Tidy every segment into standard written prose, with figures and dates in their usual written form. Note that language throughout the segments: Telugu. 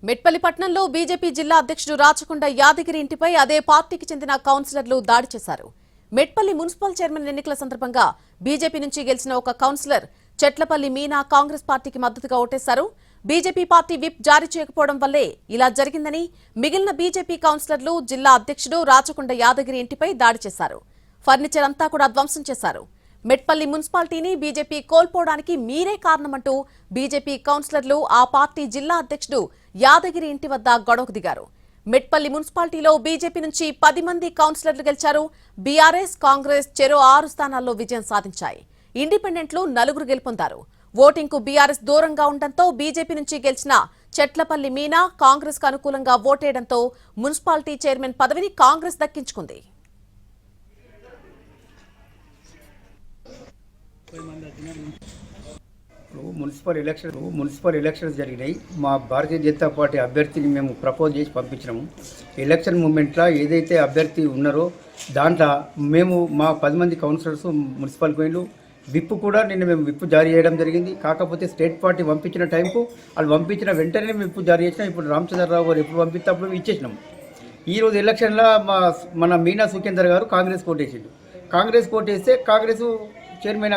మెట్పల్లి పట్టణంలో బీజేపీ జిల్లా అధ్యక్షుడు రాచకొండ యాదగిరి ఇంటిపై అదే పార్టీకి చెందిన కౌన్సిలర్లు దాడి చేశారు. మెట్పల్లి మున్సిపల్ చైర్మన్ ఎన్నికల సందర్భంగా బీజేపీ నుంచి గెలిచిన ఒక కౌన్సిలర్ చెట్లపల్లి మీనా కాంగ్రెస్ పార్టీకి మద్దతుగా ఓటేశారు. బీజేపీ పార్టీ విప్ జారీ చేయకపోవడం వల్లే ఇలా జరిగిందని మిగిలిన బీజేపీ కౌన్సిలర్లు జిల్లా అధ్యక్షుడు రాచకొండ యాదగిరి ఇంటిపై దాడి చేశారు. ఫర్నిచర్ అంతా కూడా ధ్వంసం చేశారు. మెట్పల్లి మున్సిపాలిటీని బీజేపీ కోల్పోవడానికి మీరే కారణమంటూ బీజేపీ కౌన్సిలర్లు ఆ పార్టీ జిల్లా అధ్యక్షుడు యాదగిరి ఇంటి వద్ద గొడవకు దిగారు. మెట్పల్లి మున్సిపాలిటీలో బీజేపీ నుంచి 10 మంది కౌన్సిలర్లు గెలిచారు. బీఆర్ఎస్, కాంగ్రెస్ చెరో 6 స్థానాల్లో విజయం సాధించాయి. ఇండిపెండెంట్లు 4 గెలుపొందారు. ఓటింగ్ కు బీఆర్ఎస్ దూరంగా ఉండడంతో బీజేపీ నుంచి గెలిచిన చెట్లపల్లి మీనా కాంగ్రెస్ కు అనుకూలంగా ఓటేయడంతో మున్సిపాలిటీ చైర్మన్ పదవిని కాంగ్రెస్ దక్కించుకుంది. మున్సిపల్ ఎలక్షన్స్ జరిగినాయి. మా భారతీయ జనతా పార్టీ అభ్యర్థిని మేము ప్రపోజ్ చేసి పంపించినాము. ఎలక్షన్ మూమెంట్లో ఏదైతే అభ్యర్థి ఉన్నారో దాంట్లో మేము మా 10 మంది కౌన్సిలర్స్ మున్సిపల్ కోయిన్లు విప్ కూడా నిన్న మేము విప్ జారీ చేయడం జరిగింది. కాకపోతే స్టేట్ పార్టీ పంపించిన టైంకు వాళ్ళు పంపించిన వెంటనే విప్ జారీ చేసినాం. ఇప్పుడు రామచంద్రరావు గారు ఎప్పుడు పంపిస్తే అప్పుడు ఇచ్చేసినాము. ఈరోజు ఎలక్షన్లో మన మీనా సుఖేందర్ గారు కాంగ్రెస్ కోటేసిండు. కాంగ్రెస్ కోటేస్తే కాంగ్రెస్ చైర్మన్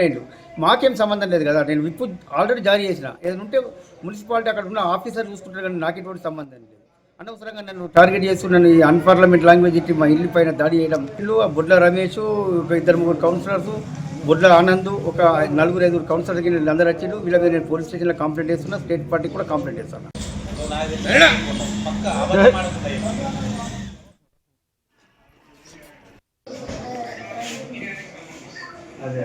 అయ్యిండు. మాకేం సంబంధం లేదు కదా. నేను విప్పు ఆల్రెడీ జారీ చేసిన. ఏదైనా ఉంటే మున్సిపాలిటీ అక్కడ ఉన్న ఆఫీసర్ చూసుకుంటారు, కానీ నాకు ఎటువంటి సంబంధం లేదు. అనవసరంగా నన్ను టార్గెట్ చేస్తున్నాను. ఈ అన్పార్లమెంట్ లాంగ్వేజ్ ఇట్టి మా ఇల్లు పైన దాడి చేయడం. ఇల్లు బొడ్ల రమేష్, ఒక 2-3 కౌన్సిలర్స్, బొడ్ల ఆనంద్, ఒక 4-5 కౌన్సిలర్కి వీళ్ళందరూ వచ్చారు. వీళ్ళ మీద నేను పోలీస్ స్టేషన్లో కంప్లైంట్ చేస్తున్నా. స్టేట్ పార్టీకి కూడా కంప్లైంట్ చేస్తాను. అదే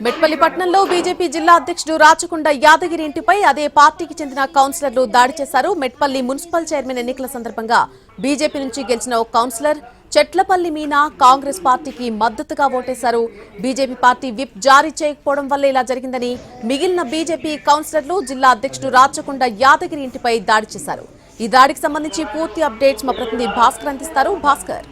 మెట్పల్లి పట్టణంలో బీజేపీ జిల్లా అధ్యక్షుడు రాచకొండ యాదగిరి ఇంటిపై అదే పార్టీకి చెందిన కౌన్సిలర్లు దాడి చేశారు. మెట్పల్లి మున్సిపల్ చైర్మన్ ఎన్నికల సందర్భంగా బీజేపీ నుంచి గెలిచిన ఒక కౌన్సిలర్ చెట్లపల్లి మీనా కాంగ్రెస్ పార్టీకి మద్దతుగా ఓటేశారు. బీజేపీ పార్టీ విప్ జారీ చేయకపోవడం వల్ల ఇలా జరిగిందని మిగిలిన బీజేపీ కౌన్సిలర్లు జిల్లా అధ్యక్షుడు రాచకొండ యాదగిరి ఇంటిపై దాడి చేశారు. ఈ దాడికి సంబంధించి పూర్తి అప్డేట్స్ మా ప్రతినిధి భాస్కర్ అందిస్తారు. భాస్కర్.